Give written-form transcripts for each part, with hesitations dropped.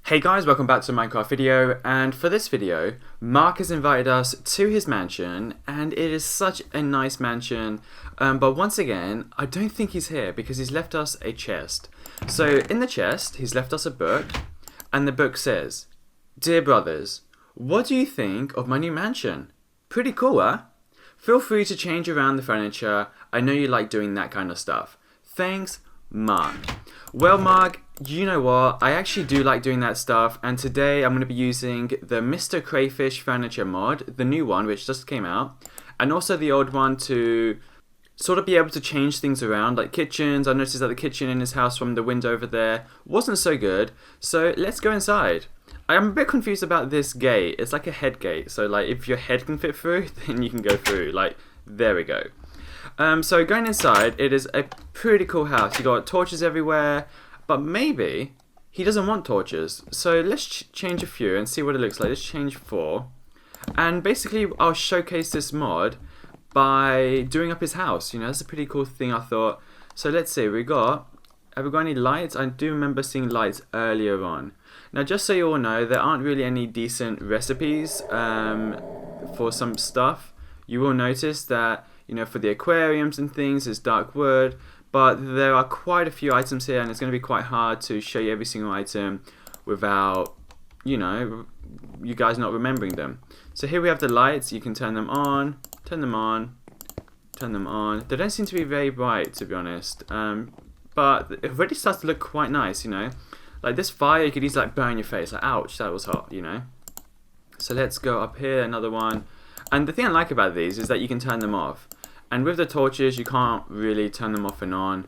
Hey guys, welcome back to a Minecraft video, and for this video, Mark has invited us to his mansion, and it is such a nice mansion, but once again, I don't think he's here because he's left us a chest. So in the chest, he's left us a book, and the book says, "Dear brothers, what do you think of my new mansion? Pretty cool, huh? Feel free to change around the furniture, I know you like doing that kind of stuff. Thanks, Mark." Well, Mark, you know what? I actually do like doing that stuff, and today I'm going to be using the Mr. Crayfish furniture mod, the new one which just came out, and also the old one to sort of be able to change things around, like kitchens. I noticed that the kitchen in his house from the window over there wasn't so good, so let's go inside. I am a bit confused about this gate. It's like a head gate, so like if your head can fit through, then you can go through. Like, there we go. So going inside, it is a pretty cool house. You got torches everywhere, but maybe he doesn't want torches. So let's change a few and see what it looks like. Let's change 4. And basically, I'll showcase this mod by doing up his house. You know, that's a pretty cool thing, I thought. So let's see, have we got any lights? I do remember seeing lights earlier on. Now, just so you all know, there aren't really any decent recipes for some stuff. You will notice that, you know, for the aquariums and things, it's dark wood, but there are quite a few items here, and it's going to be quite hard to show you every single item without, you know, you guys not remembering them. So here we have the lights. You can turn them on, turn them on, turn them on. They don't seem to be very bright, to be honest, but it already starts to look quite nice, you know. Like this fire, you could easily like burn your face. Like, ouch, that was hot, you know. So let's go up here, another one. And the thing I like about these is that you can turn them off. And with the torches, you can't really turn them off and on,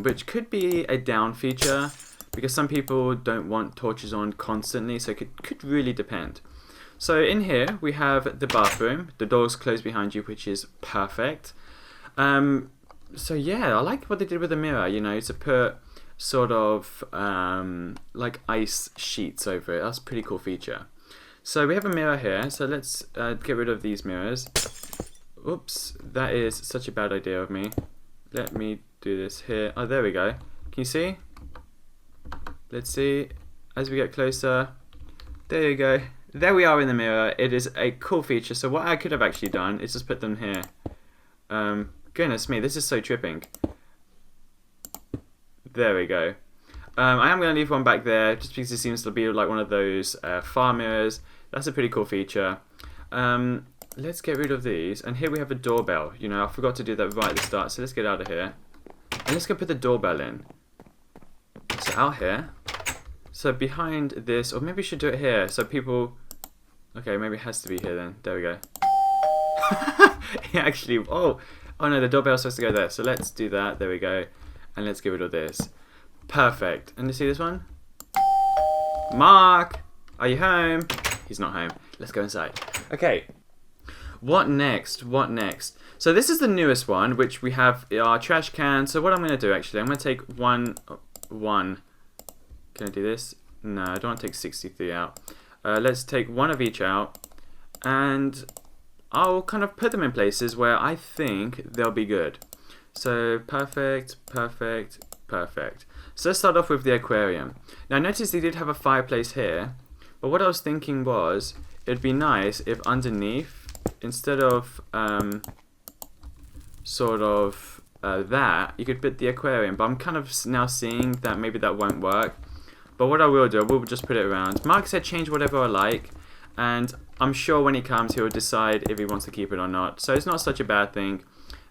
which could be a down feature because some people don't want torches on constantly, so it could really depend. So in here, we have the bathroom. The door's closed behind you, which is perfect. So yeah, I like what they did with the mirror, you know, to put sort of like ice sheets over it. That's a pretty cool feature. So we have a mirror here, so let's get rid of these mirrors. Oops, that is such a bad idea of me. Let me do this here. Oh, there we go. Can you see? Let's see. As we get closer. There you go. There we are in the mirror. It is a cool feature. So what I could have actually done is just put them here. Goodness me, this is so tripping. There we go. I am going to leave one back there just because it seems to be like one of those far mirrors. That's a pretty cool feature. Let's get rid of these. And here we have a doorbell. You know, I forgot to do that right at the start. So let's get out of here. And let's go put the doorbell in. So out here. So behind this, or maybe we should do it here. So people... Okay, maybe it has to be here then. There we go. Actually, oh no, the doorbell's supposed to go there. So let's do that. There we go. And let's get rid of this. Perfect. And you see this one? Mark! Are you home? He's not home. Let's go inside. Okay. What next? What next? So this is the newest one, which we have our trash can. So what I'm going to do, actually, I'm going to take one. Can I do this? No, I don't want to take 63 out. Let's take one of each out. And I'll kind of put them in places where I think they'll be good. So perfect, perfect, perfect. So let's start off with the aquarium. Now notice they did have a fireplace here. But what I was thinking was, it'd be nice if underneath, instead of that, you could put the aquarium. But I'm kind of now seeing that maybe that won't work. But what I will do, I will just put it around. Mark said change whatever I like. And I'm sure when he comes, he'll decide if he wants to keep it or not. So it's not such a bad thing.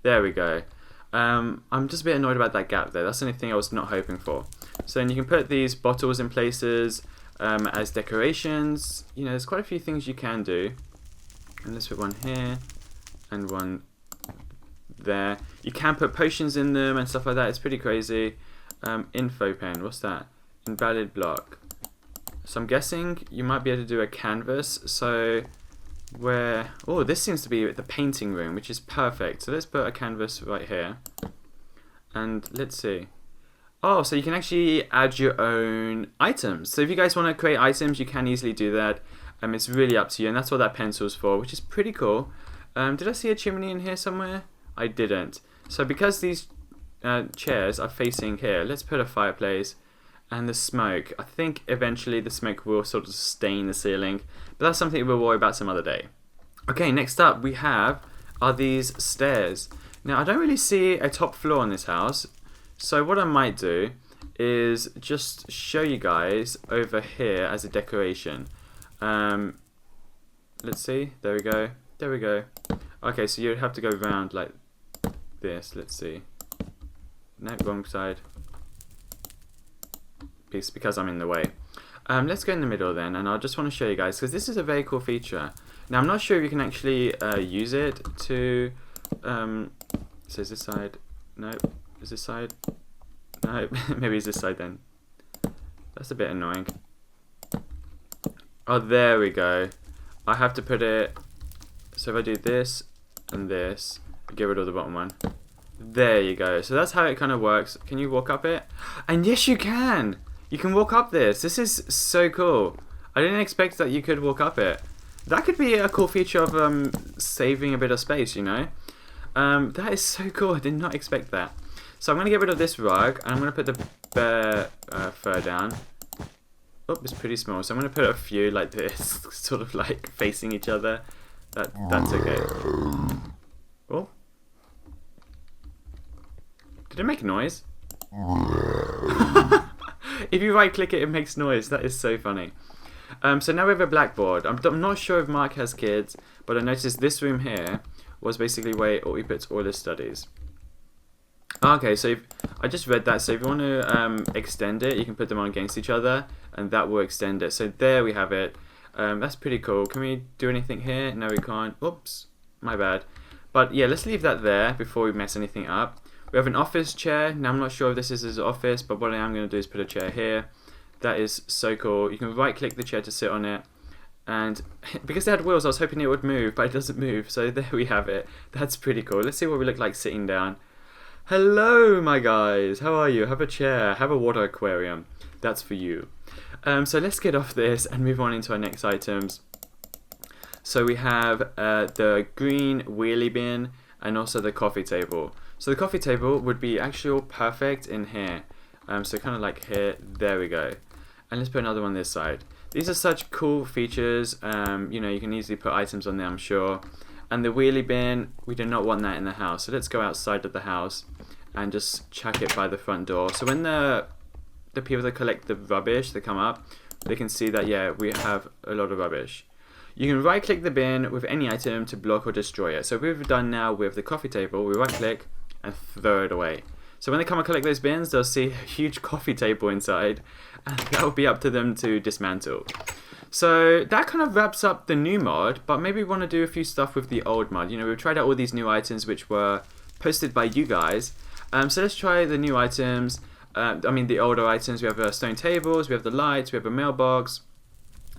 There we go. I'm just a bit annoyed about that gap there. That's the only thing I was not hoping for. So then you can put these bottles in places as decorations. You know, there's quite a few things you can do. And let's put one here and one there. You can put potions in them and stuff like that. It's pretty crazy. Info pen, what's that? Invalid block. So I'm guessing you might be able to do a canvas. So where... Oh, this seems to be the painting room, which is perfect. So let's put a canvas right here. And let's see. Oh, so you can actually add your own items. So if you guys want to create items, you can easily do that. It's really up to you, and that's what that pencil's for, which is pretty cool. Did I see a chimney in here somewhere? I didn't. So because these chairs are facing here, let's put a fireplace. and the smoke. I think eventually the smoke will sort of stain the ceiling, but that's something we'll worry about some other day. Okay, next up we have are these stairs. Now I don't really see a top floor in this house, so what I might do is just show you guys over here as a decoration. Let's see, there we go, there we go. Okay, so you'd have to go round like this, let's see. No, wrong side. Because I'm in the way. Let's go in the middle then, and I just want to show you guys, because this is a very cool feature. Now I'm not sure if you can actually use it to, so is this side? No, is this side? No, maybe it's this side then. That's a bit annoying. Oh, there we go. I have to put it, so if I do this and this, get rid of the bottom one. There you go. So that's how it kind of works. Can you walk up it? And yes, you can! You can walk up this. This is so cool. I didn't expect that you could walk up it. That could be a cool feature of saving a bit of space, you know? That is so cool. I did not expect that. So I'm going to get rid of this rug, and I'm going to put the bear fur down. Oh, it's pretty small. So I'm going to put a few like this, sort of like facing each other. That's okay. Oh. Did it make noise? If you right click it, it makes noise. That is so funny. So now we have a blackboard. I'm not sure if Mark has kids, but I noticed this room here was basically where he puts all his studies. Okay, so I just read that. So if you want to extend it, you can put them on against each other, and that will extend it. So there we have it. That's pretty cool. Can we do anything here? No, we can't. Oops, my bad. But yeah, let's leave that there before we mess anything up. We have an office chair. Now I'm not sure if this is his office, but what I am going to do is put a chair here. That is so cool. You can right click the chair to sit on it. And because they had wheels, I was hoping it would move, but it doesn't move. So there we have it. That's pretty cool. Let's see what we look like sitting down. Hello, my guys. How are you? Have a chair. Have a water aquarium. That's for you. So let's get off this and move on into our next items. So we have the green wheelie bin and also the coffee table. So the coffee table would be actually perfect in here. So kind of like here. There we go. And let's put another one this side. These are such cool features. You know, you can easily put items on there, I'm sure. And the wheelie bin, we do not want that in the house. So let's go outside of the house and just chuck it by the front door. So when the people that collect the rubbish, they come up, they can see that, yeah, we have a lot of rubbish. You can right click the bin with any item to block or destroy it. So we've done now with the coffee table, we right click and throw it away. So when they come and collect those bins, they'll see a huge coffee table inside, and that will be up to them to dismantle. So that kind of wraps up the new mod, but maybe we want to do a few stuff with the old mod. You know, we've tried out all these new items which were posted by you guys. So let's try the new items. I mean the older items. We have stone tables, we have the lights, we have a mailbox,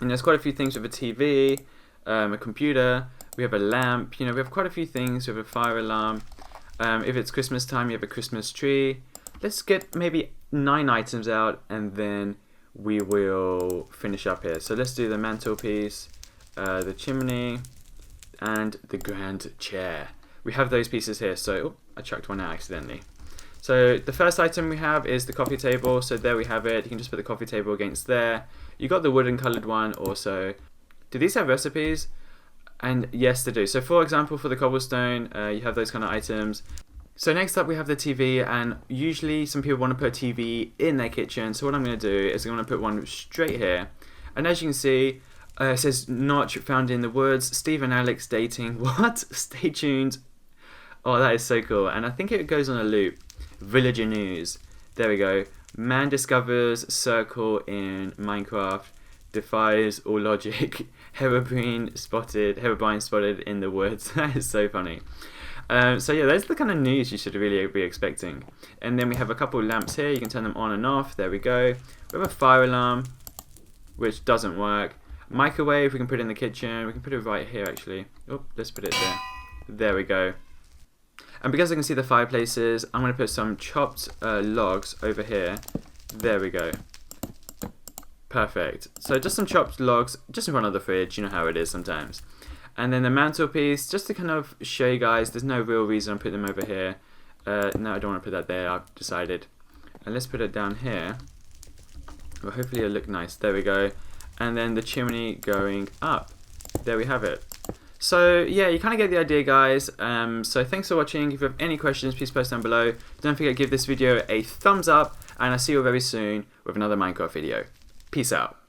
and there's quite a few things with a TV, a computer, we have a lamp. You know, we have quite a few things. We have a fire alarm. If it's Christmas time, you have a Christmas tree. Let's get maybe 9 items out, and then we will finish up here. So let's do the mantelpiece, the chimney, and the grand chair. We have those pieces here. So oh, I chucked one out accidentally. So the first item we have is the coffee table. So there we have it. You can just put the coffee table against there. You got the wooden coloured one also. Do these have recipes? And yes, they do. So for example, for the cobblestone, you have those kind of items. So next up we have the TV, and usually some people want to put a TV in their kitchen. So what I'm going to do is I'm going to put one straight here. And as you can see, it says not found in the woods. Steve and Alex dating. What? Stay tuned. Oh, that is so cool. And I think it goes on a loop. Villager news. There we go. Man discovers circle in Minecraft. Defies all logic. Herobrine spotted in the woods. That is so funny. So yeah, that's the kind of news you should really be expecting. And then we have a couple of lamps here. You can turn them on and off. There we go. We have a fire alarm, which doesn't work. Microwave, we can put it in the kitchen. We can put it right here actually. Oh, let's put it there. There we go. And because I can see the fireplaces, I'm going to put some chopped logs over here. There we go. Perfect. So just some chopped logs just in front of the fridge. You know how it is sometimes. And then the mantelpiece, just to kind of show you guys, there's no real reason I'm putting them over here. No, I don't want to put that there, I've decided. And let's put it down here. Well, hopefully it'll look nice. There we go. And then the chimney going up. There we have it. So yeah, you kind of get the idea, guys. So thanks for watching. If you have any questions, please post down below. Don't forget to give this video a thumbs up, and I'll see you very soon with another Minecraft video. Peace out.